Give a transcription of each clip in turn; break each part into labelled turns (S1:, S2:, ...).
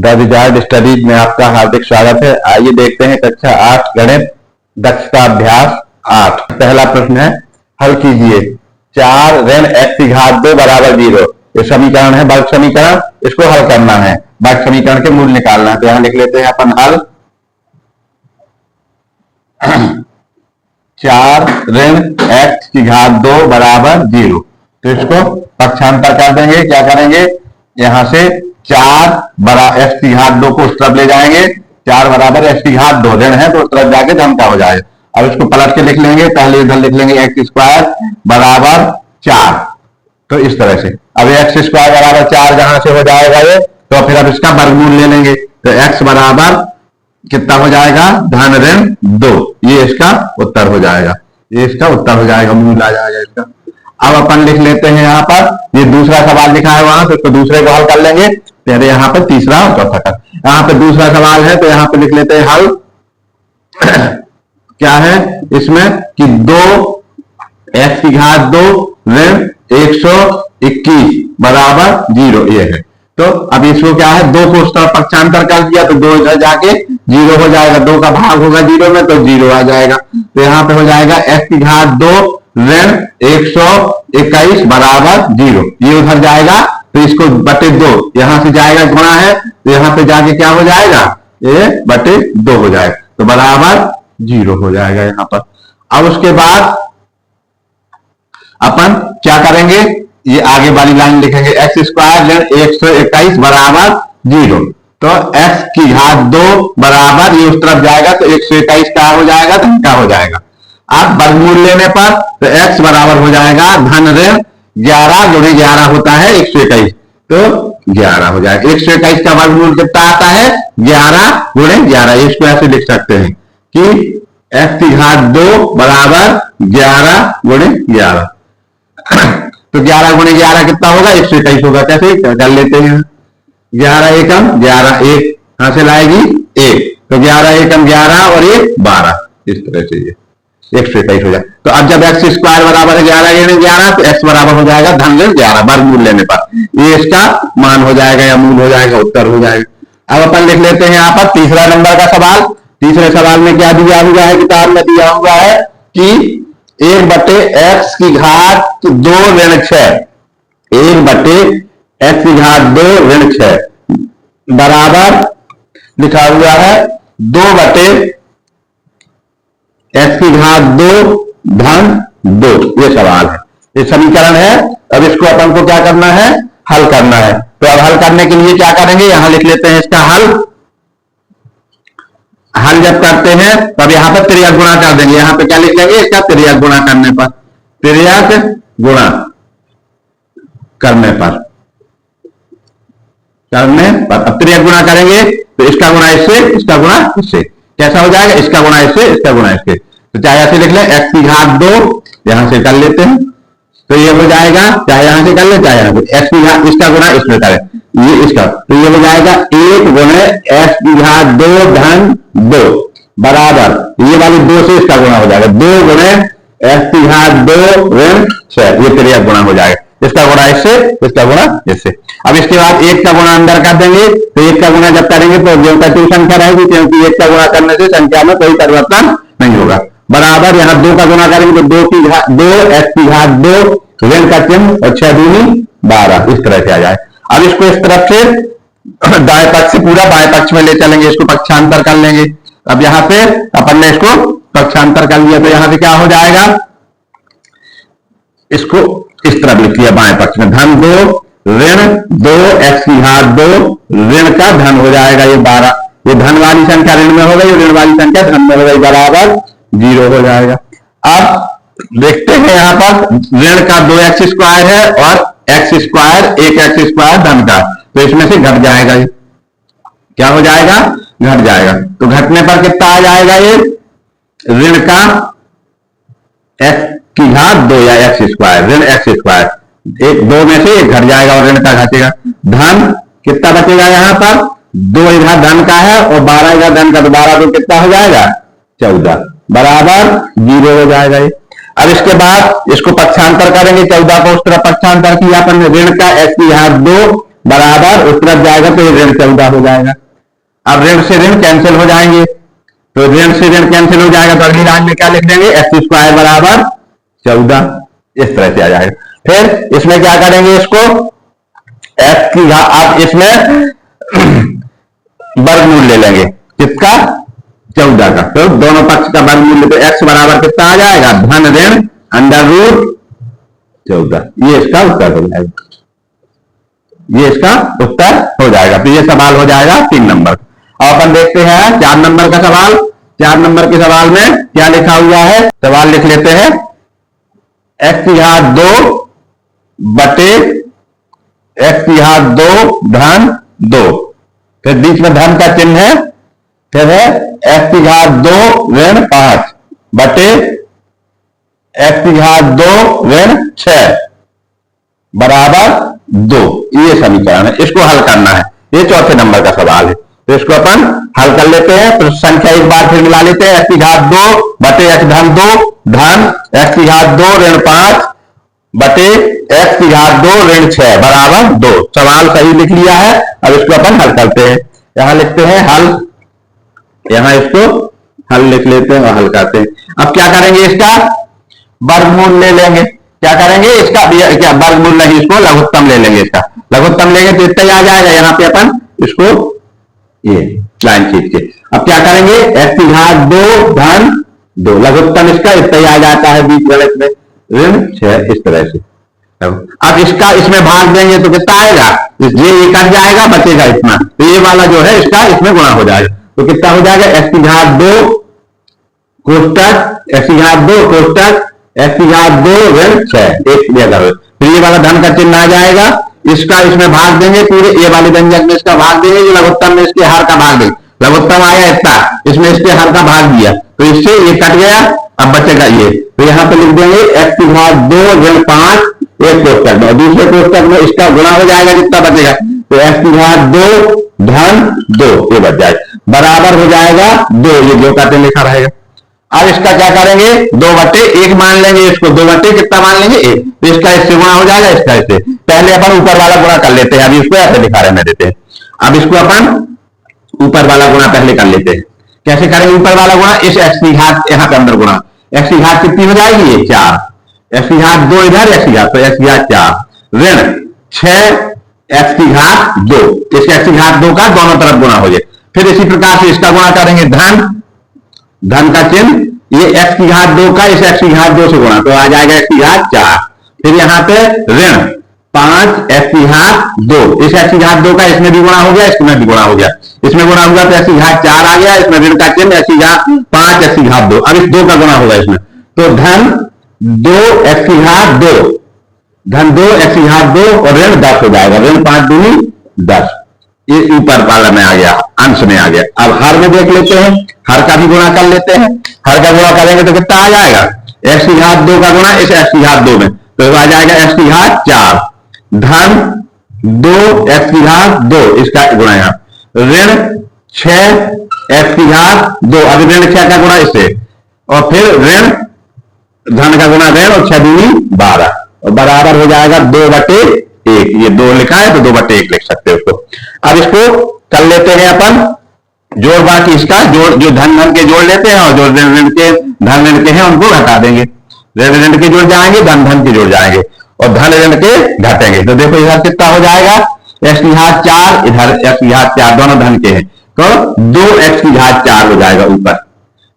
S1: The रिजार्ड studies में आपका हार्दिक स्वागत है। आइए देखते हैं कक्षा 8 गणित दक्षता अभ्यास 8। पहला प्रश्न है, हल कीजिए। 4 ऋण x की घात 2 बराबर 0। ये समीकरण है वर्ग समीकरण, इसको हल करना है, वर्ग समीकरण के मूल निकालना है। तो यहां लिख लेते हैं अपन हल। 4 ऋण x की घात 2 बराबर 0। तो इसको पक्षांतर कर देंगे। क्या करेंगे, यहां से 4 बरा x की घात 2 को उस तरफ ले जाएंगे। 4 बराबर x की घात 2 ऋण है तो उस तरफ जाके धन का हो जाएगा। अब इसको पलट के लिख लेंगे, पहले इधर लिख लेंगे x स्क्वायर बराबर 4। तो इस तरह से अब x स्क्वायर बराबर 4 जहां से हो जाएगा ये, तो फिर अब इसका वर्गमूल ले लेंगे। तो x बराबर कितना हो जाएगा, धन ऋण 2। ये इसका उत्तर हो जाएगा, ये इसका उत्तर हो जाएगा, मूल आ जाएगा इसका। अब अपन लिख लेते हैं यहाँ पर ये दूसरा सवाल लिखा है वहां, तो इसको दूसरे को हल कर लेंगे। पहले यहाँ पर तीसरा और चौथा का, यहाँ पे दूसरा सवाल है तो यहाँ पे लिख लेते हैं हल। क्या है इसमें कि 2 x की घात 2 ऋण 121 बराबर 0 ये है। तो अब इसको क्या है, 2 को उस तरफ पक्षांतर कर दिया तो 2 इधर जाके 0 हो जाएगा। 2 का भाग होगा 0 में तो 0 आ जाएगा। तो यहाँ पे हो जाएगा x की घात 2 ऋण 121 बराबर 0। ये उधर जाएगा तो इसको बटे 2 यहां से जाएगा, गुणा है तो यहां पे जाके क्या हो जाएगा, ये बटे 2 हो जाएगा। तो बराबर 0 हो जाएगा यहाँ पर। अब उसके बाद अपन क्या करेंगे, ये आगे वाली लाइन लिखेंगे, एक्स स्क्वायर ऋण 121 बराबर 0। तो x की घात 2 बराबर ये उस तरफ जाएगा तो 121 का हो जाएगा, धन का हो जाएगा। अब वर्गमूल लेने पर तो x बराबर हो जाएगा धन ऋण 11 गुणे 11 होता है 121, तो 11 हो जाएगा। 121 का वर्गमूल कितना आता है, 11 गुणे 11। इसको ऐसे लिख सकते हैं कि x की घात 2 बराबर 11 गुणे 11। तो 11 गुणे 11 कितना होगा, 121 होगा। कैसे कर लेते हैं, 11 एकम 11, 1 कहां से लाएगी 1, तो 11 एकम 11 और 1 12, इस तरह से ये 121 हो जाए। तो अब जब x स्क्वायर बराबर है 11 ऋण 11 तो x बराबर हो जाएगा धन ऋण 11 वर्गमूल लेने पर। ये इसका मान हो जाएगा या मूल हो जाएगा, उत्तर हो जाएगा। अब अपन लिख लेते हैं यहाँ पर तीसरा नंबर का सवाल। तीसरे सवाल में क्या दिया हुआ है, किताब में दिया हुआ है कि 1 बटे x की घात 2 ऋण 6, 1 बटे x की घात 2 ऋण 6 बराबर लिखा हुआ है 2 बटे x की घात 2 धन 2। ये सवाल है, ये समीकरण है। अब इसको अपन को क्या करना है, हल करना है। तो अब हल करने के लिए क्या करेंगे, यहां लिख लेते हैं इसका हल। हल जब करते हैं तब यहां पर तिर्यक गुणा कर देंगे। यहां पे क्या लिख लेंगे, इसका तिर्यक गुणा करने पर, तिर्यक गुणा करने पर अब तिर्यक गुणा करेंगे तो इसका गुणा इससे, इसका गुणा इससे, कैसा हो जाएगा, इसका गुणा इससे, इसका गुणा इससे। तो चाहे ऐसे लिख लें, x की घात 2 यहां से कर लेते हैं तो ये हो जाएगा, चाहे यहां से कर ले चाहे यहां से, x की घात इसका गुणा इसमें करें, ये इसका, तो ये हो जाएगा 1 गुणे x की घात 2 धन 2 बराबर ये वाली 2 से इसका गुणा हो जाएगा 2 गुणे x की घात 2 ऋण 6। ये तिर्यक गुणा हो जाएगा, इसका गुणा इससे, इसका गुणा इससे। अब इसके बाद 1 का गुणा अंदर कर देंगे। तो 1 का गुणा जब करेंगे तो जो संख्या रहेगी, क्योंकि 1 का गुणा करने से संख्या में कोई परिवर्तन नहीं होगा। बराबर यहाँ 2 का गुणा करेंगे तो 2 x की घात 2 ऋण का चिन्ह और 6 दूनी 12, इस तरह से आ जाए। अब इसको इस तरफ से दाएं पक्ष से पूरा बाएं पक्ष में ले चलेंगे, इसको पक्षांतर कर लेंगे। अब यहाँ पे अपन ने इसको पक्षांतर कर लिया तो यहाँ पे क्या हो जाएगा, इसको इस तरफ लिख लिया बाएं पक्ष में, धन 2 ऋण 2 x की घात 2 ऋण का धन हो जाएगा ये 12। ये धन वाली संख्या ऋण में हो गई, ऋण वाली संख्या धन में हो गई, बराबर 0 हो जाएगा। अब देखते हैं यहाँ पर ऋण का 2x स्क्वायर है और x स्क्वायर 1x स्क्वायर धन का, तो इसमें से घट जाएगा, ये क्या हो जाएगा, घट जाएगा। तो घटने पर कितना आ जाएगा, ये ऋण का x की घात 2 या x स्क्वायर ऋण x स्क्वायर, एक 2 में से 1 घट जाएगा और ऋण का घटेगा। धन कितना बचेगा, यहाँ पर 2 इधर धन का है और 12 इधर धन का, तो 12 तो कितना हो जाएगा 14 बराबर 0 हो जाएगा ये। अब इसके बाद इसको पक्षांतर करेंगे, 14 को उस तरफ पक्षांतर किया अपन ऋण का x की घात 2 बराबर उस तरफ जाएगा तो ये ऋण 14 हो जाएगा। अब ऋण से ऋण कैंसिल हो जाएंगे, तो ऋण से ऋण कैंसिल हो जाएगा तो अगली लाइन में क्या लिख देंगे, एक्स स्क्वायर बराबर 14, इस तरह से आ जाएगा। फिर इसमें क्या करेंगे, इसको एक्स की घात, आप इसमें वर्गमूल ले लेंगे, किसका, 14 का, तो दोनों पक्ष का वर्गमूल, तो एक्स बराबर कितना आ जाएगा, धन ऋण अंडर रूट 14, ये इसका उत्तर हो जाएगा, ये इसका उत्तर हो जाएगा। तो ये सवाल हो जाएगा 3 नंबर। अब अपन देखते हैं 4 नंबर का सवाल। 4 नंबर के सवाल में क्या लिखा हुआ है, सवाल लिख लेते हैं, एक्स की घात 2 बटे एक्स की घात 2 धन 2, फिर बीच में धन का चिन्ह है, फिर है एक्स की घात 2 ऋण 5 बटे एक्स की घात 2 ऋण 6 बराबर 2, ये समीकरण है, इसको हल करना है। ये चौथे नंबर का सवाल है, तो इसको अपन हल कर लेते हैं। तो संख्या एक बार फिर मिला लेते हैं, एक्स की घात 2 बटे एक्स धन 2 धन एक्स की घात 2 ऋण 5 बटे एक्स की घात 2 ऋण 6 बराबर 2। सवाल सही लिख लिया है, अब इसको अपन हल करते हैं। यहां लिखते हैं हल, यहां इसको हल लिख लेते हैं और हल करते हैं। अब क्या करेंगे, इसका वर्गमूल ले लेंगे। क्या करेंगे, इसका क्या वर्गमूल नहीं, इसको लघुत्तम ले लेंगे, इसका लघुत्तम लेंगे तो इतना ही आ जाएगा। यहाँ पे अपन इसको ये लाइन खींच के अब क्या करेंगे, एक्स की घात 2 धन 2 लघुत्तम इसका इतना ही आ जाता है बीच गलत में ऋण 6, इस तरह से। अब इसका इसमें भाग देंगे तो कितना आएगा, ये कट जाएगा, बचेगा इतना, तो ये वाला जो है इसका इसमें गुणा हो जाएगा, तो कितना हो जाएगा, एक्स की घात 2 कोष्टक एक्स की घात 2 कोष्टक एक्स की घात 2 ऋण 6 एक दिया करो, फिर ये वाला धन का चिन्ह आ जाएगा, इसका इसमें भाग देंगे, पूरे ये वाले व्यंजक में इसका भाग देंगे, ये लघुत्तम में इसके हर का भाग देंगे, लघुत्तम आया इतना, इसमें इसके हर का भाग दिया, तो इससे ये कट गया, अब बचेगा ये, तो यहाँ पे लिख देंगे एक्स की घात 2 ऋण 5 एक कोष्टक में, और दूसरे कोष्टक में इसका गुणा हो जाएगा, जितना बचेगा, तो एक्स की घात 2 धन 2 ये बच जाएगा, बराबर हो जाएगा 2, ये 2 का लिखा रहेगा। अब इसका क्या करेंगे, 2/1 मान लेंगे, इसको 2 कितना मान लेंगे 1, तो इसका इससे गुणा हो जाएगा, इसका इससे। पहले अपन ऊपर वाला गुणा कर लेते हैं, अभी इसको ऐसे दिखा रहे देते हैं। अब इसको अपन ऊपर वाला गुणा पहले कर लेते हैं। कैसे करेंगे ऊपर वाला गुणा, इस एक्स की घात यहाँ पे अंदर गुणा, एक्स की घात कितनी हो जाएगी, ये 4, एक्स की घात 2 इधर, एक्स की घात, तो एक्स की घात 4 ऋण 6 एक्स की घात 2, इस एक्स की घात 2 का दोनों तरफ गुणा हो जाए। फिर इसी प्रकार से इसका गुणा करेंगे, धन का चिन्ह, ये एक्स की घात 2 का इस एक्स की घात 2 से गुणा, तो आ जाएगा एक्स की घात 4, फिर यहाँ पे ऋण 5 एक्स की घात 2, इस एक्स की घात 2 का इसमें भी गुणा हो गया, इसमें भी गुणा हो गया, इसमें गुणा हुआ तो एक्स की घात 4 आ गया, इसमें ऋण का चिन्ह एक्स की घात 5 एक्स की घात 2, अब इस 2 का गुणा होगा इसमें, तो धन 2 एक्स की घात 2 धन 2 एक्स की घात 2 और ऋण 10 हो जाएगा, ऋण 5 दूनी 10, ये ऊपर वाला में आ गया, अंश में आ गया। अब हर में देख लेते हैं, हर का भी गुणा कर लेते हैं, हर का गुणा करेंगे तो कितना आ जाएगा, एक्स की घात 2 का गुणा इस एक्स की घात 2 में, तो आ जाएगा एक्स की घात 4 धन 2 एक्स की घात 2 इसका गुणा यहाँ, ऋण 6 एक्स की घात 2, अभी ऋण 6 का गुणा इससे, और फिर ऋण धन का गुणा ऋण और 6 दूनी 12, और बराबर हो जाएगा 2/1, ये 2 लिखा है तो 2/1 लिख सकते हो उसको। अब इसको कर लेते हैं अपन जोड़, बाकी इसका जोड़, जो धन के जोड़ लेते हैं और जो ऋण के धन ऋण के हैं उनको घटा देंगे, ऋण के जुड़ जाएंगे, धन के जुड़ जाएंगे, और धन ऋण के घटेंगे, तो देखो इधर कितना हो जाएगा, एक्स की घात 4 इधर एक्स की घात 4 दोनों धन के हैं, तो 2 एक्स की घात 4 हो जाएगा ऊपर।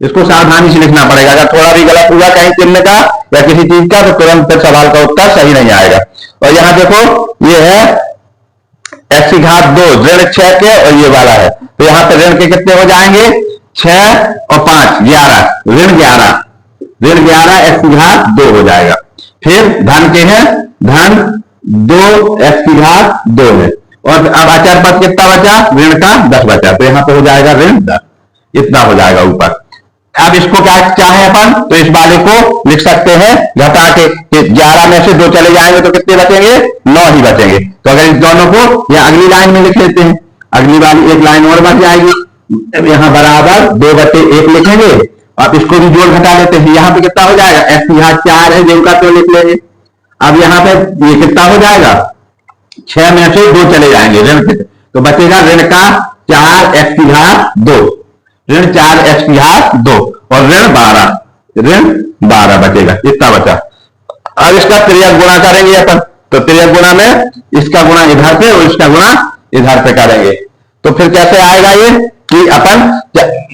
S1: इसको सावधानी से लिखना पड़ेगा, अगर थोड़ा भी गलत हुआ कहीं चिन्ह का या किसी चीज का तो तुरंत सवाल का उत्तर सही नहीं आएगा। और यहां देखो ये है एक्स की घात 2 ऋण 6 के, और ये वाला है, तो यहां पे ऋण के कितने हो जाएंगे, 6 और 5 11, ऋण 11 एक्स की घात 2 हो जाएगा। फिर धन के हैं, धन 2 एक्स की घात 2 है, और अब अचर पद कितना बचा, ऋण का 10 बचा, तो यहां पे हो जाएगा ऋण 10, इतना हो जाएगा ऊपर। अब इसको क्या चाहे अपन, तो इस वाले को लिख सकते हैं घटा के, 11 में से 2 चले जाएंगे तो कितने बचेंगे, 9 ही बचेंगे, तो अगर इस दोनों को या अगली लाइन में लिख लेते हैं, अगली वाली एक लाइन और बच जाएगी, यहाँ बराबर 2/1 लिखेंगे, अब इसको भी जोड़ घटा लेते हैं, यहाँ पे कितना हो जाएगा, एक्स की घात 4 है जिनका तो लिख लेंगे, अब यहाँ पे ये कितना हो जाएगा, 6 में से 2 चले जाएंगे ऋण के, तो बचेगा ऋण का 4x की घात 2, ऋण 4x की घात 2 और ऋण 12 बचेगा, इतना बचा। अब इसका त्रियक गुणा करेंगे अपन, तो त्रियक गुणा में इसका गुणा इधर से और इसका गुणा इधर से करेंगे, तो फिर कैसे आएगा ये कि अपन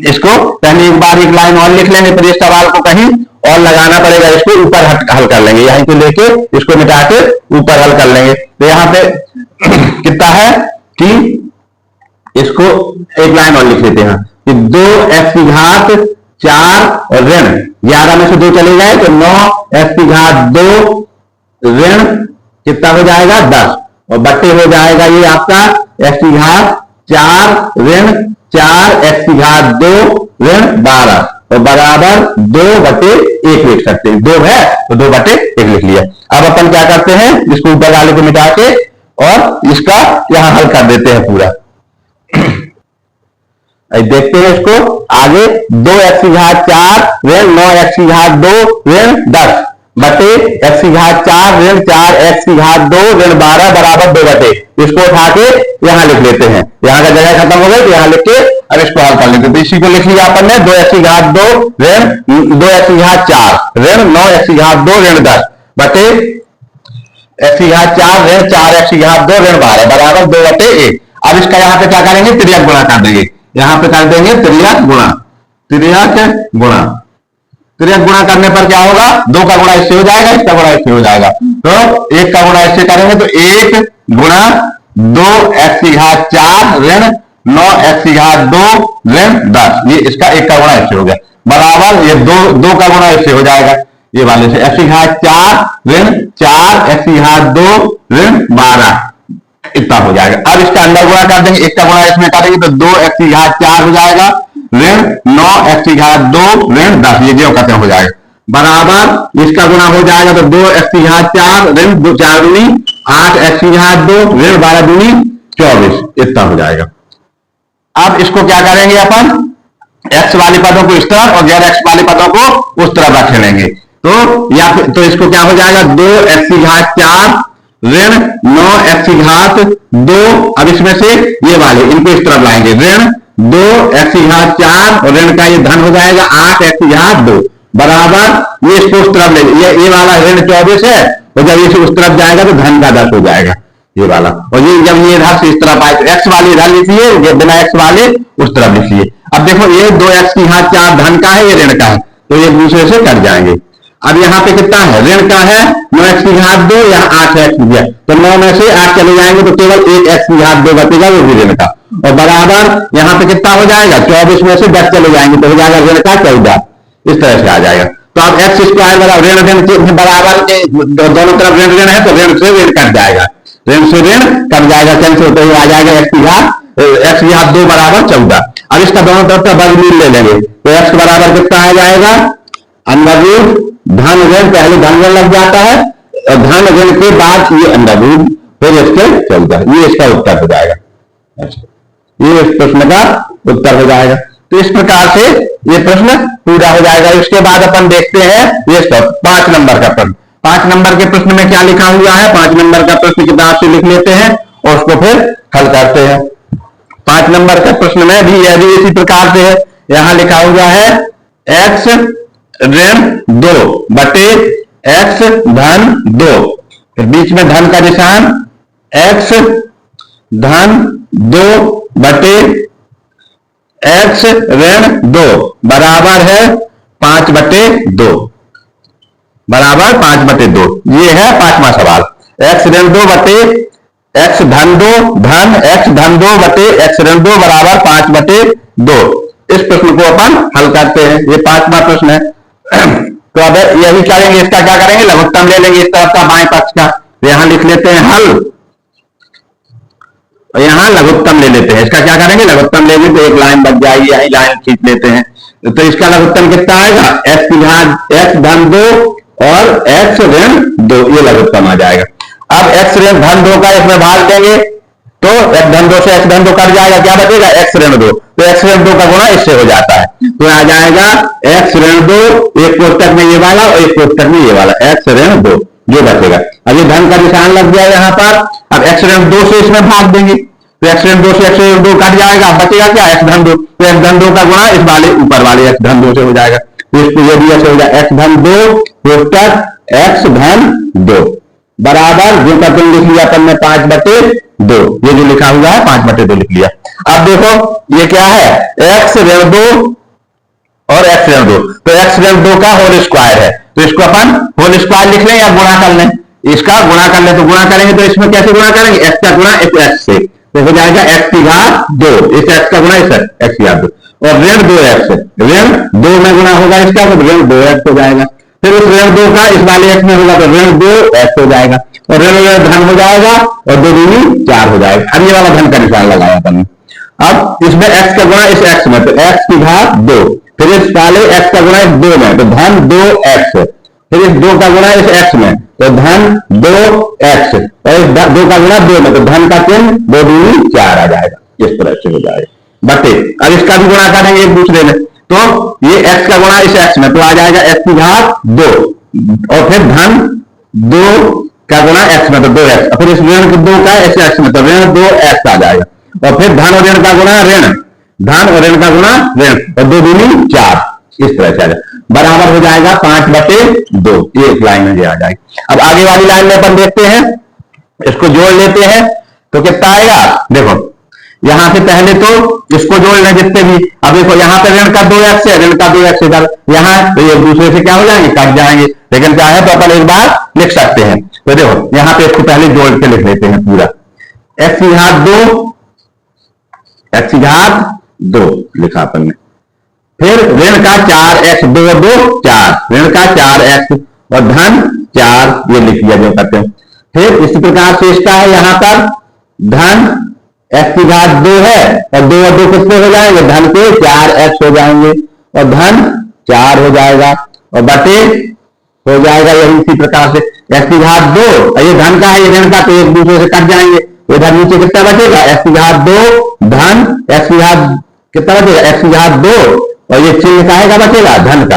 S1: इसको पहले एक बार एक लाइन और लिख लेंगे, फिर इस सवाल को कहीं और लगाना पड़ेगा, इसको ऊपर हल कर लेंगे, यहीं से लेके इसको मिटा के ऊपर हल कर लेंगे। तो यहाँ पे कितना है कि इसको एक लाइन और लिख लेते हैं कि 2x की घात 4 और ऋण 11 में से 2 चले जाए तो 9x की घात 2 ऋण कितना हो जाएगा 10 और बट्टे हो जाएगा ये आपका x की घात 4 ऋण 4x की घात 2 ऋण 12 और बराबर 2/1 लिख सकते हैं, 2 है तो 2/1 लिख लिया। अब अपन क्या करते हैं, इसको ऊपर वाले को मिटा के और इसका यहां हल कर देते हैं पूरा। देखते हैं इसको आगे, 2x की घात 4 ऋण 9x की घात 2 ऋण 10 बटे x की घात 4 ऋण 4x की घात 2 ऋण 12 बराबर 2/1। इसको उठा के यहां लिख लेते हैं, यहां का जगह खत्म हो गई तो यहां लिख के अब इसको हल कर लेते हैं। तो इसी को लिख लिया अपन ने 2x की घात 2 ऋण 2x की घात 4 ऋण 9x की घात 2 ऋण 10 बटे x की घात 4 ऋण 4x की घात 2 ऋण 12 बराबर 2/1। अब इसका यहाँ पे क्या करेंगे, त्रियक गुणा कर देंगे, यहां पे कर देंगे त्रियक गुणा। त्रियक गुणा करने पर क्या होगा, 2 का गुणा इससे हो जाएगा, इसका गुणा इससे हो जाएगा, तो 1 का गुणा इससे करेंगे तो 1 गुणा 2x की घात 4 ऋण 9x की घात 2 ऋण 10, ये इसका 1 का गुणा इससे हो गया बराबर ये 2 का गुणा इससे हो जाएगा, ये वाले से x की घात 4 ऋण 4x की घात 2 ऋण 12 इतना हो जाएगा। अब इसका अंदर गुणा कर देंगे, 1 का गुणा इसमें करेंगे तो 2x की घात 4 हो जाएगा ऋण 9x की घात 2 ऋण 10, ये जो खत्म हो जाएगा बराबर इसका गुणा हो जाएगा तो 2x की घात 4 ऋण 4 दूनी 8x की घात 2 ऋण 12 दूनी 24 इतना हो जाएगा। अब इसको क्या करेंगे अपन, x वाले पदों को इस तरफ और गैर x वाले पदों को उस तरफ रख लेंगे, तो या फिर तो इसको क्या हो जाएगा 2x की घात 4 ऋण 9x की घात 2, अब इसमें से ये वाले इनको इस तरफ लाएंगे ऋण 2x की घात 4 और ऋण का ये धन हो जाएगा 8x की घात 2 बराबर ये इसको उस तरफ ले, ये वाला ऋण 24 है और जब ये उस तरफ जाएगा तो धन का 10 हो जाएगा ये वाला, और ये जब ये इधर से इस तरफ आए तो x वाले इधर लिखिए, बिना x वाले उस तरफ लिखिए। अब देखो ये 2x की घात 4 धन का है, ये ऋण का है, तो ये दूसरे से कट जाएंगे। अब यहाँ पे कितना है, ऋण का है 9x की घात 2, यहाँ 8x दिया तो 9 में से 8 चले जाएंगे तो केवल 1x की घात 2 बचेगा, वो भी ऋण का, और बराबर यहाँ पे कितना हो जाएगा 24 में से 10 चले जाएंगे तो हो जाएगा ऋण का 14, इस तरह से आ जाएगा। तो अब x स्क्वायर बराबर ऋण बराबर के दोनों तरफ ऋण ऋण है तो ऋण से ऋण कट जाएगा, ऋण से ऋण कट जाएगा, कैंसिल होते हुए आ जाएगा x की घात 2 बराबर 14। अब इसका दोनों तरफ का वर्गमूल ले लेंगे तो x बराबर कितना आ जाएगा, अंडर रूट धन ऋण, पहले धन ऋण लग जाता है और धन ऋण के बाद ये अंडर रूट फिर इसके 14, ये इसका उत्तर हो जाएगा, ये इस प्रश्न का उत्तर हो जाएगा। तो इस प्रकार से ये प्रश्न पूरा हो जाएगा। इसके बाद अपन देखते हैं ये सब 5 नंबर का प्रश्न। 5 नंबर के प्रश्न में क्या लिखा हुआ है, 5 नंबर का प्रश्न किताब से लिख लेते हैं और उसको फिर हल करते हैं। 5 नंबर के प्रश्न में भी यह भी इसी प्रकार से है, यहां लिखा हुआ है x ऋण 2 बटे x धन 2, फिर बीच में धन का निशान, x धन 2 बटे x ऋण 2 बराबर है 5/2 बराबर 5/2, ये है 5वां सवाल। x ऋण 2 बटे x धन 2 धन x धन 2 बटे x ऋण 2 बराबर 5/2, इस प्रश्न को अपन हल करते हैं, ये 5वां प्रश्न है। तो अब यही करेंगे, इसका क्या करेंगे, लघुत्तम ले लेंगे इस तरफ का बाएं पक्ष का, तो यहां लिख लेते हैं हल और यहां लघुत्तम ले लेते हैं। इसका क्या करेंगे, लघुत्तम लेंगे तो एक लाइन बच जाएगी, यही लाइन खींच लेते हैं। तो इसका लघुत्तम कितना आएगा, x की घात x धन 2 और x ऋण 2, ये लघुत्तम आ जाएगा। अब x ऋण धन 2 का इसमें भाग देंगे तो x धन 2 से x धन 2 कट जाएगा, क्या बचेगा x ऋण 2, तो x ऋण 2 का गुणा इससे हो जाता है, तो आ जाएगा x ऋण 2, एक कोष्टक में ये वाला और एक कोष्टक में ये वाला x ऋण 2, जो बचेगा। अब ये धन का निशान लग गया यहाँ पर। अब x ऋण 2 से इसमें भाग देंगे तो x ऋण 2 से x ऋण 2 कट जाएगा, बचेगा क्या x धन 2। तो x धन 2 का गुणा इस वाले ऊपर वाले x धन 2 से हो जाएगा। तो इसको ये भी ऐसे हो जाएगा x धन 2 कोष्टक x धन 2 बराबर जो करते लिख लिया अपन ने 5/2। ये जो लिखा हुआ है 5/2 लिख लिया। अब देखो ये क्या है x ऋण 2 और x ऋण 2, तो x ऋण 2 का होल स्क्वायर है, तो इसको अपन होल स्क्वायर लिख लें या गुणा कर लें। इसका गुणा कर ले तो गुणा करेंगे तो इसमें कैसे गुणा करेंगे, x का गुणा इस x से, तो हो जाएगा x की घात 2, इस x का गुणा इस x की घात 2 और ऋण 2x, ऋण 2 में गुणा होगा इसका तो ऋण 2x हो जाएगा। फिर उस ऋण 2 का इस वाले x में होगा तो ऋण 2x हो जाएगा और ऋण धन हो जाएगा और 2 दूनी 4 हो जाएगा। अब ये वाला धन का निशान लगाया अपन। अब इसमें x का गुणा इस x में तो x की घात 2, फिर इस वाले x का गुणा इस 2 में तो धन 2x, फिर इस 2 का गुणा इस x में तो धन 2x और इस 2 का गुणा 2 में तो धन का चिन्ह 2 दूनी 4 आ जाएगा। इस तरह से हो जाएगा बटे। अब इसका भी गुणा करेंगे एक दूसरे में तो ये x का गुणा इस x में तो आ जाएगा x की घात 2 और फिर धन 2 का गुणा x में तो 2x, फिर इस ऋण 2 का इस x में तो ऋण 2x आ जाएगा और फिर धन और ऋण का गुणा ऋण, धन और ऋण का गुणा ऋण और 2 दूनी 4, इस तरह से आ जाएगा बराबर हो जाएगा 5/2। ये एक लाइन में आ जाएगी। अब आगे वाली लाइन में अपन देखते हैं, इसको जोड़ लेते हैं तो कितना आएगा। देखो यहां से पहले तो इसको जोड़ लें जितने भी। अब देखो यहाँ पे ऋण का 2x है, ऋण का 2x इधर यहाँ तो एक दूसरे से क्या हो जाएंगे, कट जाएंगे, लेकिन चाहे तो अपन एक बार लिख सकते हैं। तो देखो यहाँ पे इसको पहले जोड़ के लिख लेते हैं पूरा, x की घात 2, x की घात 2 लिखा अपन ने, फिर ऋण का 4x 2 2 4, ऋण का 4x और धन 4 ये लिख लिया जो करते हैं। फिर इसी प्रकार से इसका है यहाँ पर धन x की घात 2 है और 2 और 2 कितने हो जाएंगे, धन के 4x हो जाएंगे और धन 4 हो जाएगा और बटे हो जाएगा यही इसी प्रकार से x की घात 2 और ये धन का है ये ऋण का तो एक दूसरे से कट जाएंगे। इधर नीचे कितना बचेगा x की घात 2 धन x की घात कितना बचेगा x की घात 2 और ये चिन्ह का बचेगा धन का,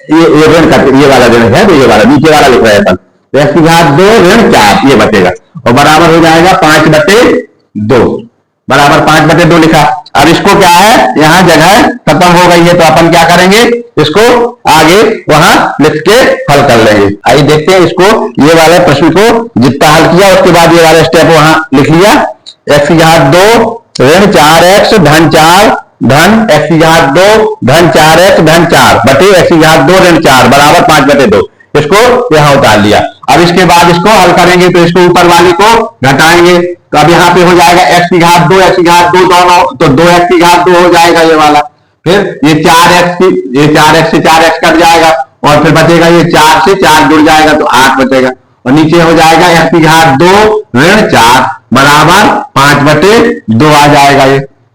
S1: ये ऋण का ये वाला ऋण है तो ये वाला नीचे वाला लिख रहे हैं अपन, तो x की घात 2 ऋण 4 ये बचेगा और बराबर हो जाएगा 5/2 बराबर 5/2 लिखा। अब इसको क्या है यहाँ जगह खत्म हो गई है तो अपन क्या करेंगे, इसको आगे वहां लिख के हल कर लेंगे। आइए देखते हैं इसको, ये वाले प्रश्न को जितना हल किया उसके बाद ये वाला स्टेप वहां लिख लिया। x की घात 2 ऋण 4x धन 4 धन x की घात 2 धन 4x धन 4 बटे x की घात 2 ऋण 4 बराबर 5/2, इसको यहां उतार लिया। अब इसके बाद इसको हल करेंगे तो इसको ऊपर वाले को घटाएंगे तो अब यहाँ पे हो जाएगा x की घात 2 x की घात 2 दोनों तो 2x की घात 2 हो जाएगा ये वाला, फिर ये 4x से 4x कट जाएगा और फिर बचेगा ये 4 से 4 जुड़ जाएगा तो 8 बचेगा और नीचे हो जाएगा x की घात 2 ऋण 4 बराबर 5/2 आ जाएगा।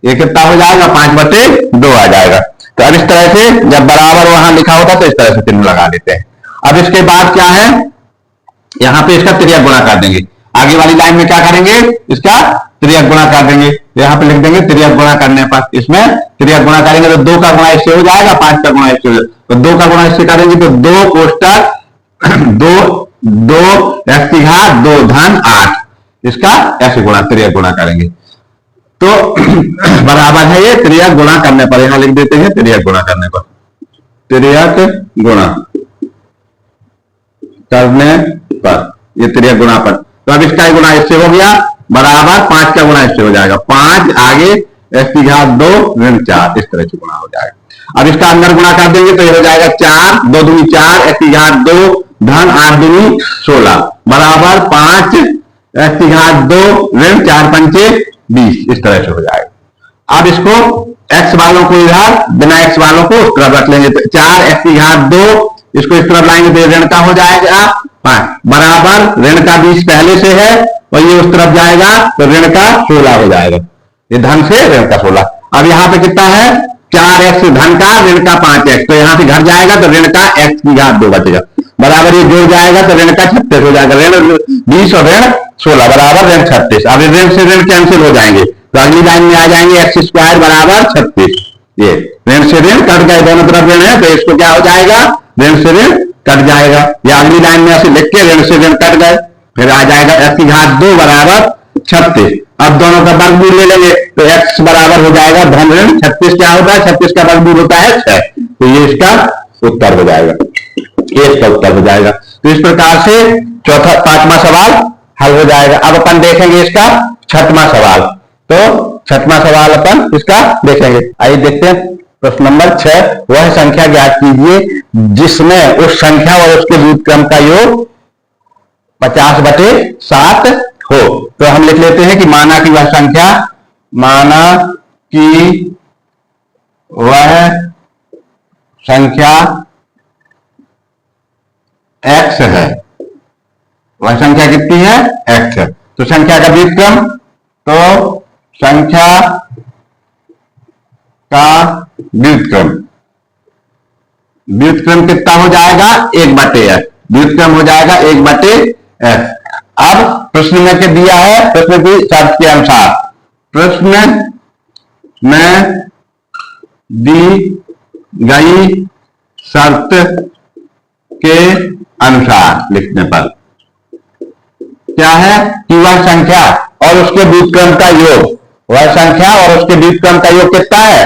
S1: ये कितना हो जाएगा 5/2 आ जाएगा। तो अब इस तरह से जब बराबर वहां लिखा होता तो इस तरह से चिन्ह लगा देते हैं। अब इसके बाद क्या है, यहां पे इसका त्रियक गुणा कर देंगे। आगे वाली लाइन में क्या करेंगे, इसका त्रियक गुणा कर देंगे, यहाँ पे लिख देंगे त्रियक गुणा करने पर, इसमें त्रियक गुणा करेंगे तो 2 का गुणा इससे हो जाएगा 5 का गुणा इससे हो जाएगा, तो 2 का गुणा इससे करेंगे तो 2 कोष्टक 2 x की घात 2 धन 8, इसका ऐसे गुणा त्रियक गुणा करेंगे तो बराबर है ये त्रियक गुणा करने पर, यहां लिख देते हैं त्रियक गुणा करने पर, त्रियक गुणा करने पर ये त्रियक गुणा पर, तो अब इसका गुणा इससे हो गया बराबर 5 का गुणा इससे हो जाएगा 5 आगे x की घात 2 ऋण 4, इस तरह से गुणा हो जाएगा। अब इसका अंदर गुणा कर देंगे तो ये हो जाएगा 4 2 दूनी 4 x की घात 2 धन 8 दूनी 16 बराबर 5 x की घात 2 ऋण 4 पंचे 20, इस तरह से हो जाएगा। अब इसको x वालों को इधर बिना x वालों को उस तरफ रख लेंगे तो 4 x की घात 2 इसको इस तरफ लाएंगे तो ऋण का हो जाएगा 5 बराबर ऋण का 20 पहले से है और ये उस तरफ जाएगा तो ऋण का 16 हो जाएगा, ये धन से ऋण का 16। अब यहाँ पे कितना है 4x धन का ऋण का 5x, तो यहाँ से घर जाएगा तो ऋण का x की घात 2 बचेगा बराबर ये जोड़ जाएगा तो ऋण का 36 हो जाएगा, ऋण 20 और ऋण 16 बराबर ऋण 36। अब ऋण से ऋण कैंसिल हो जाएंगे तो अगली लाइन में आ जाएंगे x स्क्वायर बराबर 36, ये ऋण से ऋण कट गए दोनों तरफ ऋण है तो इसको क्या हो जाएगा ऋण से ऋण कट जाएगा, या अगली लाइन में ऐसे लिख के ऋण से ऋण कट गए, फिर आ जाएगा x की घात 2 बराबर 36। अब दोनों का वर्गमूल ले लेंगे तो x बराबर हो जाएगा धन ऋण 36 क्या होता है, 36 का वर्गमूल होता है 6, तो ये इसका उत्तर हो जाएगा, ये इसका उत्तर हो जाएगा। तो इस प्रकार से चौथा 5वां सवाल हल हो जाएगा। अब अपन देखेंगे इसका 6वां सवाल, तो 6वां सवाल अपन इसका देखेंगे। आइए देखते हैं प्रश्न नंबर 6, वह संख्या ज्ञात कीजिए जिसमें उस संख्या और उसके व्युत्क्रम का योग 50/7 हो। तो हम लिख लेते हैं कि माना कि वह संख्या, माना कि वह संख्या x है, वह संख्या कितनी है, x है। तो संख्या का व्युत्क्रम, तो संख्या का व्युत्क्रम, व्युत्क्रम कितना हो जाएगा 1/x, व्युत्क्रम हो जाएगा 1/x। अब प्रश्न में क्या दिया है, प्रश्न की शर्त के अनुसार, प्रश्न में दी गई शर्त के अनुसार लिखने पर क्या है कि वह संख्या और उसके व्युत्क्रम का योग, वह संख्या और उसके व्युत्क्रम का योग कितना है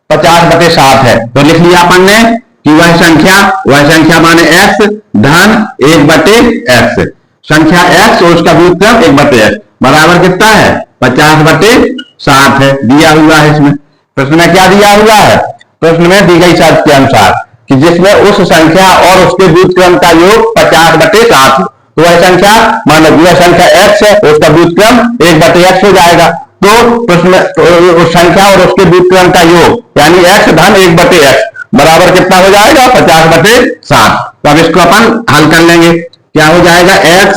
S1: 50/7 है। तो लिख लिया अपन ने कि वह संख्या माने x धन 1/x, संख्या x और उसका व्युत्क्रम 1/x बराबर कितना है 50/7 है, दिया हुआ है इसमें। प्रश्न में क्या दिया हुआ है, प्रश्न में दी गई शर्त के अनुसार कि जिसमें उस संख्या और उसके व्युत्क्रम का योग 50/7 हो। तो वह संख्या मान लो यह संख्या x है, उसका व्युत्क्रम 1/x हो जाएगा। तो प्रश्न तो उस संख्या और उसके व्युत्क्रम का योग यानी x धन 1/x बराबर कितना हो जाएगा 50/7। तो अब इसको अपन हल कर लेंगे, क्या हो जाएगा x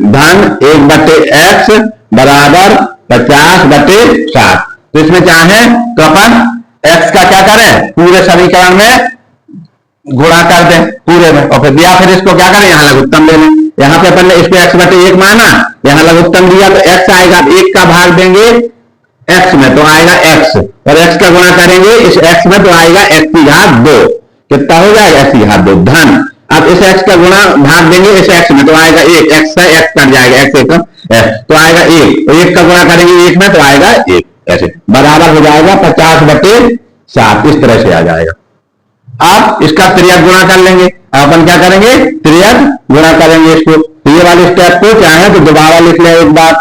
S1: धन 1/x बराबर 50/7। तो इसमें चाहे तो अपन x का क्या करें, पूरे समीकरण में गुणा कर दें पूरे में, और फिर या फिर इसको क्या करें यहाँ लघुत्तम ले लें। यहाँ पे अपन ने इसको x/1 माना, यहाँ लघुत्तम दिया तो x आएगा, 1 का भाग देंगे x में तो आएगा x, और x का गुणा करेंगे इस x में तो आएगा x की घात 2, कितना हो जाएगा x की घात 2 धन। अब इस x का गुणा भाग देंगे इस x में तो आएगा 1, x का x कट जाएगा, x एक तो आएगा 1, तो 1 का गुणा करेंगे 1 में तो आएगा 1, ऐसे बराबर हो जाएगा 50/7, इस तरह से आ जाएगा। आप इसका त्रियक गुणा कर लेंगे, अपन क्या करेंगे त्रियक गुणा करेंगे इसको। तो ये वाले स्टेप को चाहे तो दोबारा लिख ले एक बार,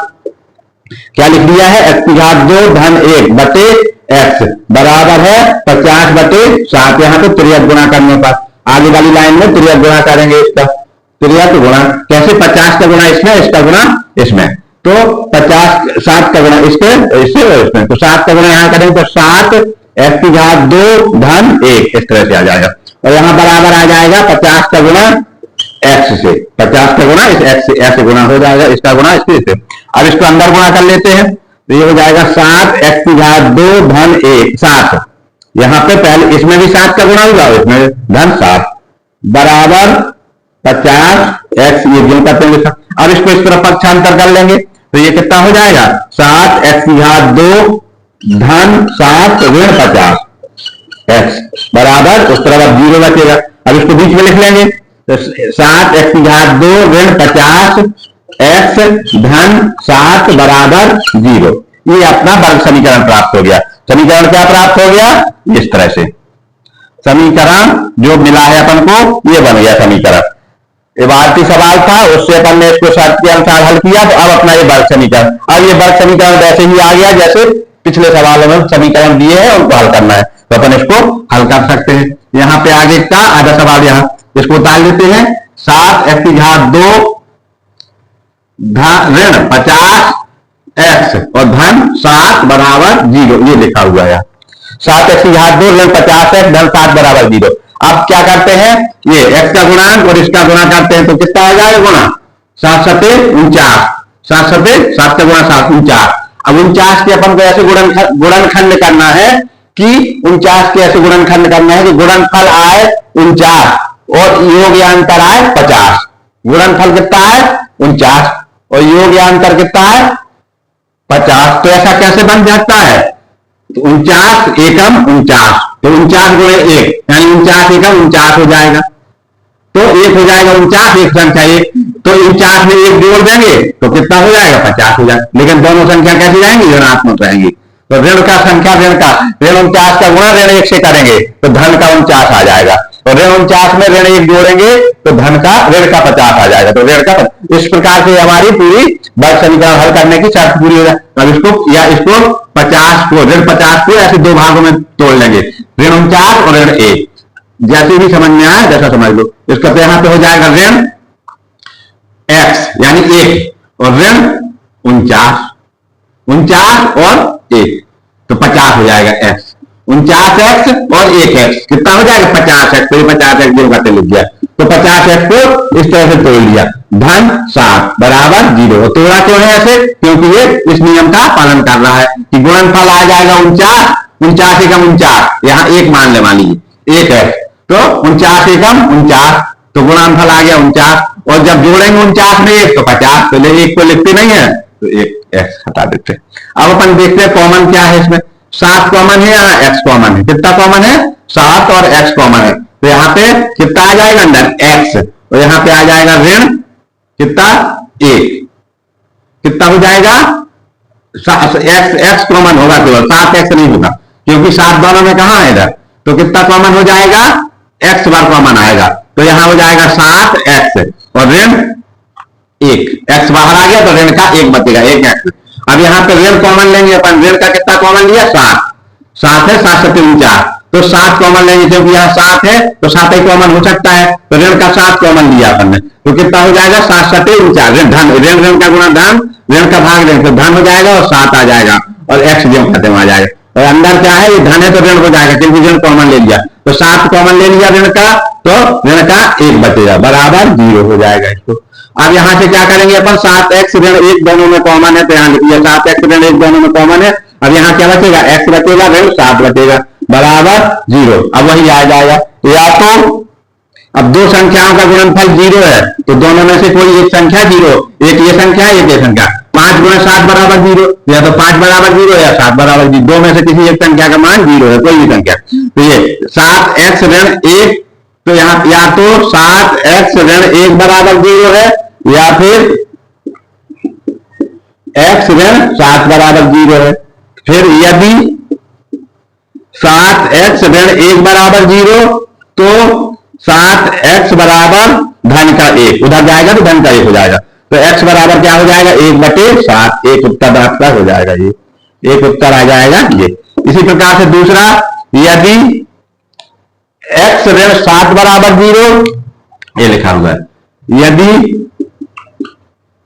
S1: क्या लिख लिया है x की घात 2 धन 1/x बराबर है 50/7। यहाँ पे त्रियक गुणा करने पर आगे वाली लाइन में त्रियक गुणा करेंगे, इसका त्रियक गुणा कैसे, 50 का गुणा इसमें, इसका गुणा इसमें, तो 50 7 का गुणा इसके इससे और इसमें, तो 7 का गुणा यहाँ करेंगे तो 7 x की घात 2 धन 1 इस तरह से आ जाएगा, और यहाँ बराबर आ जाएगा 50 का गुणा x से, 50 का गुणा इस x से ऐसे गुणा हो जाएगा, इसका गुणा इससे। अब इसको अंदर गुणा कर लेते हैं तो ये हो जाएगा 7 x की घात 2 धन 1 7, यहाँ पे पहले इसमें भी 7 का गुणा होगा, इसमें धन 7 बराबर 50x, ये गुण करते हैं। अब इसको इस तरफ पक्षांतर कर लेंगे तो ये कितना हो जाएगा 7 x की घात 2 धन 7 ऋण 50x बराबर उस तरफ अब 0 बचेगा। अब इसको बीच में लिख लेंगे तो 7 x की घात 2 ऋण 50x धन 7 बराबर 0। ये अपना वर्ग समीकरण प्राप्त हो गया। समीकरण क्या प्राप्त हो गया, इस तरह से समीकरण जो मिला है अपन को ये बन गया समीकरण। ये भारतीय सवाल था, उससे अपन ने इसको शर्त के अनुसार हल किया, तो अब अपना ये वर्ग समीकरण, अब ये वर्ग समीकरण वैसे ही आ गया जैसे पिछले सवालों में समीकरण दिए हैं उनको हल करना है, तो अपन इसको हल कर सकते हैं। यहाँ पे आगे का आधा सवाल, यहाँ इसको उतार लेते हैं। 7 x की घात 2 ऋण 50x और धन 7 बराबर 0, ये लिखा हुआ है 7 x की घात 2 ऋण 50x धन 7 बराबर 0। अब क्या करते हैं, ये x का गुणांक और इसका गुणा करते हैं तो कितना आ जाएगा गुणा 7 सते 49, 7 सते 7 का गुणा 7 49। अब 49 के अपन को ऐसे गुणनखंड करना है कि 49 के ऐसे गुणनखंड करना है कि गुणनफल आए 49 और योग या अंतर आए 50। गुणनफल कितना है 49 और योग या अंतर कितना है 50। तो ऐसा कैसे बन जाता है, तो 49 एकम 49, तो 49 गुणे 1 यानी 49 एकम 49 हो जाएगा। तो 1 हो जाएगा 49, एक संख्या 1, तो 49 में 1 जोड़ देंगे तो कितना हो जाएगा 50 हो जाएगा। लेकिन दोनों संख्या कैसी रहेंगी, ऋणात्मक रहेंगी। तो ऋण का संख्या ऋण 49 का गुणा ऋण 1 से करेंगे तो धन का 49 आ जाएगा, तो ऋण 49 में ऋण 1 जोड़ेंगे तो ऋण का 50 आ जाएगा। तो ऋण का इस प्रकार से हमारी पूरी वर्ग समीकरण हल करने की शर्त पूरी हो जाए। अब इसको या इसको 50 को ऋण 50 को ऐसे दो भागों में तोड़ लेंगे, ऋण 49 और ऋण 1, जैसे भी समझ में आए जैसा समझ लो। इसका तो यहां पे हो जाएगा ऋण x यानी 1 और ऋण 49 और 1 तो 50 हो जाएगा x, 49x और 1x कितना हो जाएगा 50x, तो 50x जो करते लिख दिया, तो 50x को इस तरह से तोड़ लिया, धन 7 बराबर 0। तोड़ा क्यों है ऐसे, क्योंकि ये इस नियम का पालन कर रहा है कि गुणनफल आ जाएगा 49 एकम 49, यहां 1 मान ले, मान लीजिए 1 है तो 49 एकम 49, तो गुणनफल आ गया 49, और जब जोड़ेंगे 49 में 1 तो 50, तो 1 को लिखते नहीं है तो 1x हटा देते। अब अपन देखते हैं कॉमन क्या है इसमें, 7 कॉमन है, यहाँ x कॉमन है, कितना कॉमन है 7 और x कॉमन है, तो यहाँ पे कितना आ जाएगा अंदर x, और यहाँ पे आ जाएगा ऋण कितना 1, कितना हो जाएगा x कॉमन होगा, केवल 7x नहीं होगा क्योंकि 7 दोनों में कहां है इधर, तो कितना कॉमन हो जाएगा x बार कॉमन आएगा, तो यहां हो जाएगा 7x और ऋण 1, x बाहर आ गया तो ऋण का 1 बचेगा 1x। अब यहां पे ऋण कॉमन लेंगे अपन, ऋण का कितना कॉमन लिया 7 है, 7 7 49, तो 7 कॉमन लेंगे क्योंकि यहाँ 7 है तो 7 ही कॉमन हो सकता है, तो ऋण का 7 कॉमन लिया अपन ने, तो कितना हो जाएगा 7 7 49, धन ऋण का गुणा धन, ऋण का भाग ऋण, तो धन हो जाएगा और 7 आ जाएगा और x जो खत्म आ जाएगा, और अंदर क्या है ये धन है तो ऋण हो जाएगा क्योंकि ऋण कॉमन ले लिया, तो 7 कॉमन ले लिया ऋण का, तो ऋण का 1 बचेगा बराबर 0 हो जाएगा इसको। अब यहां से क्या करेंगे अपन, 7x ऋण 1 दोनों में कॉमन है, तो यहां लिख लिया 7x ऋण 1 दोनों में कॉमन है। अब यहां क्या बचेगा x बचेगा, ऋण 7 बचेगा बराबर 0, अब वही आ जाएगा। या तो अब दो संख्याओं का गुणनफल 0 है तो दोनों में से कोई एक संख्या 0, एक ये संख्या एक ये संख्या, 5 गुणे 7 बराबर 0, या तो 5 बराबर 0 या 7 बराबर 0, दो में से किसी एक संख्या का मान 0 है, कोई भी संख्या, तो ये 7x ऋण 1, तो यहाँ या तो 7x ऋण 1 बराबर 0 है या फिर x ऋण 7 बराबर 0 है। फिर यदि 7x ऋण 1 बराबर 0 तो 7x बराबर धन का 1, उधर जाएगा तो धन का 1 हो जाएगा, तो x बराबर क्या हो जाएगा 1/7, एक उत्तर आपका हो जाएगा, ये एक उत्तर आ जाएगा ये। इसी प्रकार से दूसरा, यदि x ऋण 7 बराबर 0, ये लिखा हुआ है, यदि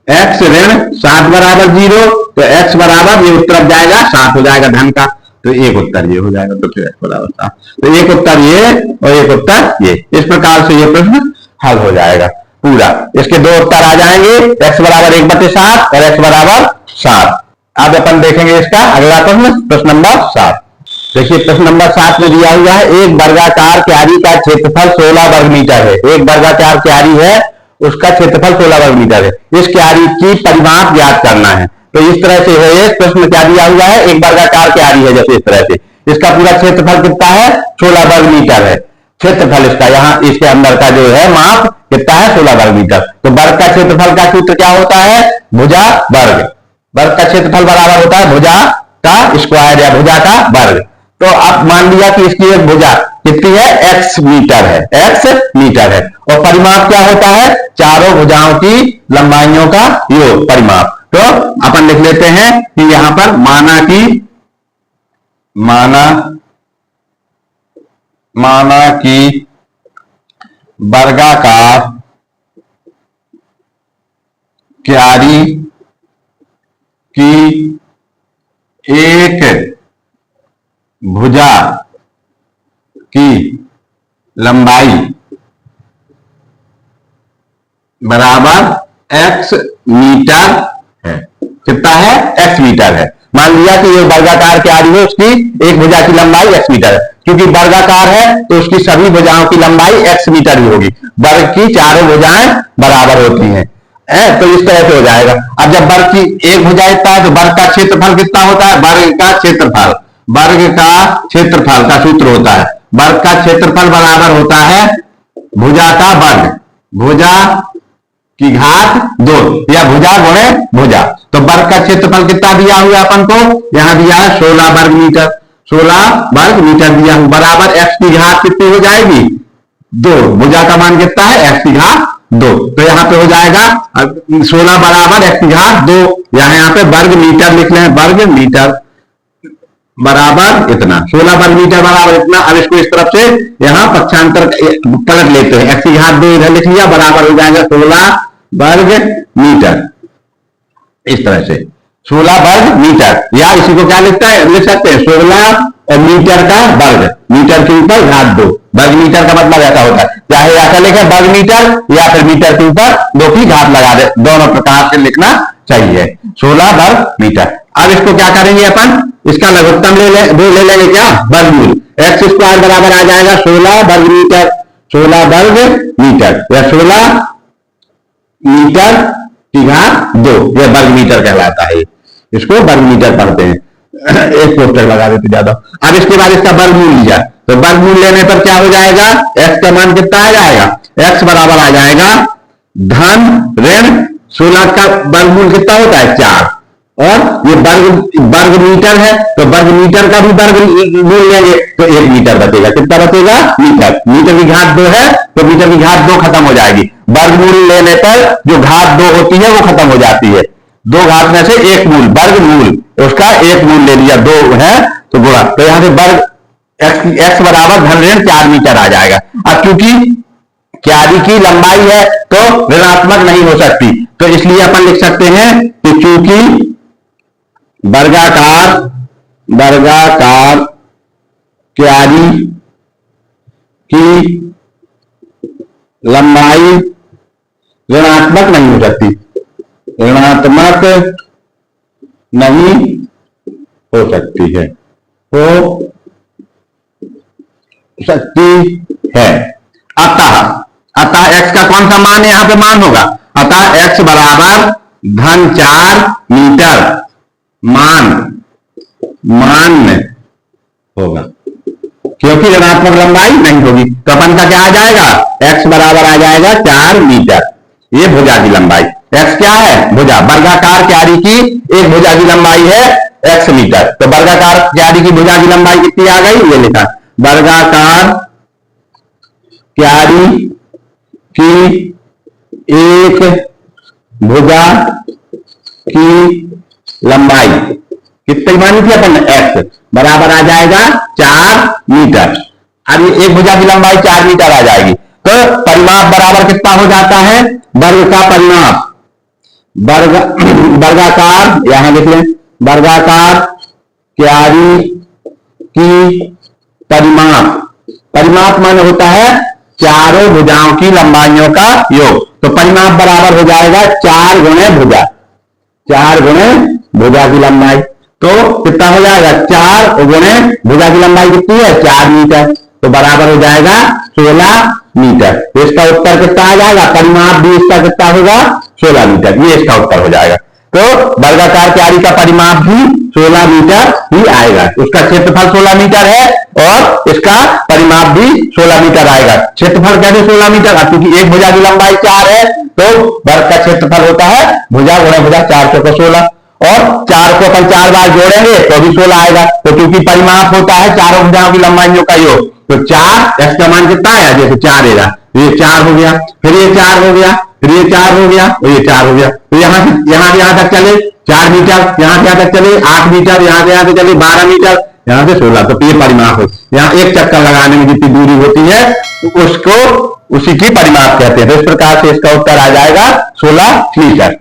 S1: x ऋण 7 बराबर 0 तो x बराबर ये उत्तर जाएगा 7 हो जाएगा धन का, तो एक उत्तर ये हो जाएगा, तो फिर x बराबर 7, तो एक उत्तर ये और एक उत्तर ये, इस प्रकार से ये प्रश्न हल हो जाएगा पूरा। इसके दो उत्तर आ जाएंगे, x बराबर 1/7 और x बराबर 7। अब अपन देखेंगे इसका अगला प्रश्न, प्रश्न नंबर 7। देखिए प्रश्न नंबर 7 में दिया हुआ है, एक वर्गाकार क्यारी का क्षेत्रफल 16 वर्ग मीटर है, एक वर्गाकार क्यारी है उसका क्षेत्रफल 16 वर्ग मीटर है, इस क्यारी की परिमाप ज्ञात करना है। तो इस तरह से है प्रश्न, क्या दिया हुआ है, एक वर्गाकार क्यारी है जैसे इस तरह से, इसका पूरा क्षेत्रफल कितना है 16 वर्ग मीटर है, क्षेत्रफल इसका यहाँ इसके अंदर का जो है माप कितना है 16 वर्ग मीटर। तो वर्ग का क्षेत्रफल का सूत्र क्या होता है, भुजा वर्ग, वर्ग का क्षेत्रफल बराबर होता है भुजा का स्क्वायर या भुजा का वर्ग। तो अब मान लिया कि इसकी एक भुजा कितनी है x मीटर है, x मीटर है, और परिमाप क्या होता है चारों भुजाओं की लंबाइयों का योग परिमाप। तो अपन लिख लेते हैं कि यहां पर माना कि वर्गाकार क्यारी की एक भुजा की लंबाई बराबर x मीटर है, कितना है x मीटर है। मान लिया कि ये वर्गाकार क्यारी है, उसकी एक भुजा की लंबाई x मीटर है, क्योंकि वर्गाकार है तो उसकी सभी भुजाओं की लंबाई x मीटर ही होगी, वर्ग की चारों भुजाएं बराबर होती हैं, तो इस तरह से हो जाएगा। अब जब वर्ग की एक भुजा इतना है तो वर्ग का क्षेत्रफल कितना होता है, वर्ग का क्षेत्रफल वर्ग का क्षेत्रफल का सूत्र होता है, वर्ग का क्षेत्रफल बराबर होता है भुजा का वर्ग, भुजा की घात 2 या भुजा गुणे भुजा। तो वर्ग का क्षेत्रफल कितना दिया हुआ अपन को, यहां दिया है 16 वर्ग मीटर, 16 वर्ग मीटर दिया हुआ, बराबर x की घात कितनी हो जाएगी 2, भुजा का मान कितना है x की घात 2। तो यहाँ पे हो जाएगा 16 बराबर x की घात 2, यहाँ पे वर्ग मीटर लिख लें, वर्ग मीटर बराबर इतना, 16 वर्ग मीटर बराबर इतना। अब इसको इस तरफ से यहाँ पक्षांतर पलट लेते हैं, x की घात 2 इधर लिख लिया, बराबर हो जाएगा 16 वर्ग मीटर, इस तरह से 16 वर्ग मीटर, या इसी को क्या लिख सकते हैं 16 मीटर का वर्ग, मीटर के ऊपर घात 2, वर्ग मीटर का मतलब ऐसा होता है, चाहे ऐसा लिखे वर्ग मीटर या फिर मीटर के ऊपर 2 की घात लगा दे, दोनों प्रकार से लिखना चाहिए 16 वर्ग मीटर। अब इसको क्या करेंगे अपन, इसका लघुत्तम ले लेंगे क्या, वर्गमूल, एक्स स्क्वायर बराबर आ जाएगा 16 वर्ग मीटर, 16 वर्ग मीटर या 16 मीटर की घात 2, यह वर्ग मीटर कहलाता है, इसको वर्ग मीटर पढ़ते हैं। एक पोस्टर लगा देते ज्यादा। अब इसके बाद इसका वर्गमूल लिया, तो वर्गमूल लेने पर क्या हो जाएगा, x का मान कितना आ जाएगा, x बराबर आ जाएगा धन ऋण 16 का वर्गमूल कितना होता है 4, और ये वर्ग मीटर है तो वर्ग मीटर का भी वर्गमूल लेंगे तो 1 मीटर बचेगा, कितना बचेगा मीटर, मीटर की घात 2 है तो मीटर की घात 2 खत्म हो जाएगी, वर्गमूल लेने पर जो घात 2 होती है वो खत्म हो जाती है, 2 घात में से 1 मूल, वर्गमूल उसका 1 मूल ले लिया, 2 है तो गुणा, तो यहां से वर्ग x बराबर धन ऋण 4 मीटर आ जाएगा। अब क्योंकि क्यारी की लंबाई है तो ऋणात्मक नहीं हो सकती, तो इसलिए अपन लिख सकते हैं कि चूंकि वर्गाकार क्यारी की लंबाई ऋणात्मक नहीं हो सकती, ऋणात्मक नहीं हो सकती है, हो सकती है। अतः x का कौन सा मान यहां पे मान होगा, अतः x बराबर धन 4 मीटर मान होगा, क्योंकि ऋणात्मक लंबाई नहीं होगी, तो अपन का क्या आ जाएगा, x बराबर आ जाएगा 4 मीटर, ये भुजा की लंबाई, x क्या है भुजा, वर्गाकार क्यारी की एक भुजा की लंबाई है x मीटर, तो वर्गाकार क्यारी की भुजा की लंबाई कितनी आ गई, ये लिखा, वर्गाकार क्यारी की एक भुजा की लंबाई कितनी मानी थी अपन, x बराबर आ जाएगा 4 मीटर। अब ये एक भुजा की लंबाई 4 मीटर आ जाएगी, तो परिमाप बराबर कितना हो जाता है, वर्ग का परिमाप, वर्गाकार यहां लिख लें, वर्गाकार क्यारी की परिमाप मान होता है चारों भुजाओं की लंबाइयों का योग, तो परिमाप बराबर हो जाएगा 4 गुणे भुजा, 4 गुणे भुजा की लंबाई, तो कितना हो जाएगा 4 गुणे भुजा की लंबाई कितनी है 4 मीटर, तो बराबर हो जाएगा 16 मीटर। तो इसका उत्तर कितना आ जाएगा, परिमाप भी इसका कितना होगा 16 मीटर, ये इसका उत्तर हो जाएगा। तो वर्गाकार क्यारी का परिमाप भी 16 मीटर ही आएगा, उसका क्षेत्रफल 16 मीटर है और इसका परिमाप भी 16 मीटर आएगा। क्षेत्रफल कैसे 16 मीटर, क्योंकि एक भुजा की लंबाई 4 है तो वर्ग का क्षेत्रफल होता है भुजा गुणा भुजा 4 को 16, और 4 को अपन 4 बार जोड़ेंगे तो भी 16 आएगा, तो क्योंकि परिमाप होता है चारों भुजाओं की लंबाइयों का योग, तो 4 x का मान कितना आया, जैसे 4 है, ये 4 हो गया, फिर ये 4 हो गया, फिर ये 4 हो गया, और ये 4 हो गया, तो यहां से यहां तक चले 4 मीटर, यहां से यहां तक चले 8 मीटर, यहां से चले 12 मीटर, यहां से 16, तो ये परिमाप है। यहाँ एक चक्कर लगाने में जितनी दूरी होती है उसको उसी की परिमाप कहते हैं, तो इस प्रकार से इसका उत्तर आ जाएगा 16 मीटर।